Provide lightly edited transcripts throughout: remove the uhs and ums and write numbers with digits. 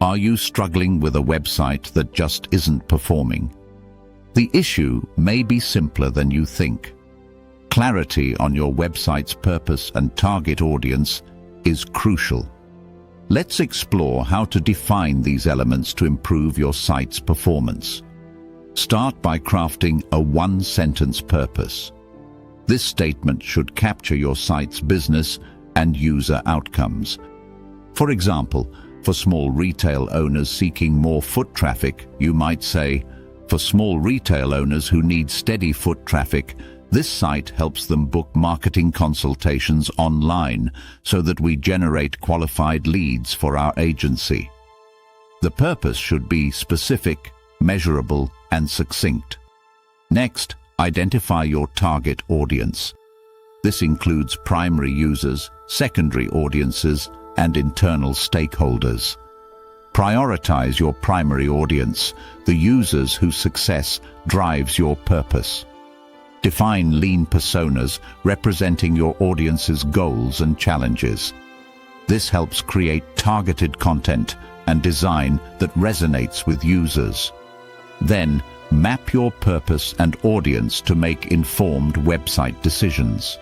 Are you struggling with a website that just isn't performing? The issue may be simpler than you think. Clarity on your website's purpose and target audience is crucial. Let's explore how to define these elements to improve your site's performance. Start by crafting a one-sentence purpose. This statement should capture your site's business and user outcomes. For example, for small retail owners seeking more foot traffic, you might say, "For small retail owners who need steady foot traffic, this site helps them book marketing consultations online so that we generate qualified leads for our agency." The purpose should be specific, measurable, and succinct. Next, identify your target audience. This includes primary users, secondary audiences, and internal stakeholders. Prioritize your primary audience, the users whose success drives your purpose. Define lean personas representing your audience's goals and challenges. This helps create targeted content and design that resonates with users. Then, map your purpose and audience to make informed website decisions.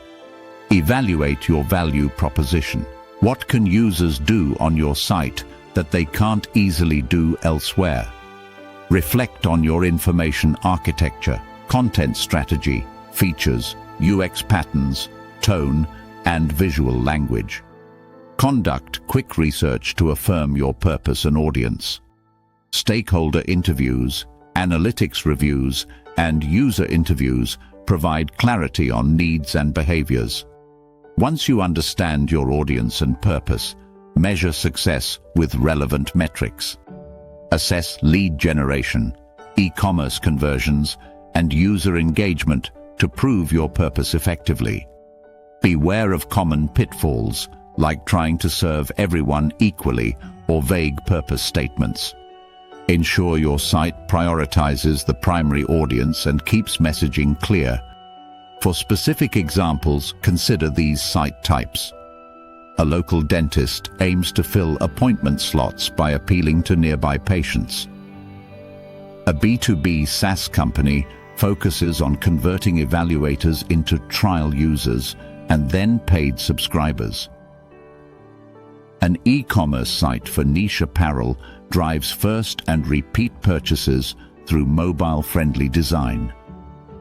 Evaluate your value proposition. What can users do on your site that they can't easily do elsewhere? Reflect on your information architecture, content strategy, features, UX patterns, tone, and visual language. Conduct quick research to affirm your purpose and audience. Stakeholder interviews, analytics reviews, and user interviews provide clarity on needs and behaviors. Once you understand your audience and purpose, measure success with relevant metrics. Assess lead generation, e-commerce conversions, and user engagement to prove your purpose effectively. Beware of common pitfalls, like trying to serve everyone equally or vague purpose statements. Ensure your site prioritizes the primary audience and keeps messaging clear. For specific examples, consider these site types. A local dentist aims to fill appointment slots by appealing to nearby patients. A B2B SaaS company focuses on converting evaluators into trial users and then paid subscribers. An e-commerce site for niche apparel drives first and repeat purchases through mobile-friendly design.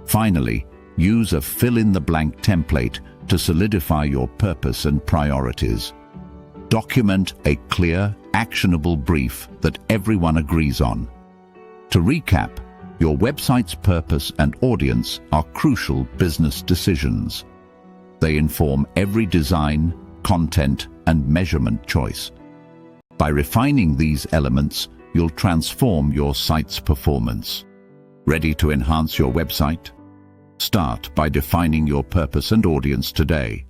Finally, use a fill-in-the-blank template to solidify your purpose and priorities. Document a clear, actionable brief that everyone agrees on. To recap, your website's purpose and audience are crucial business decisions. They inform every design, content, and measurement choice. By refining these elements, you'll transform your site's performance. Ready to enhance your website? Start by defining your purpose and audience today.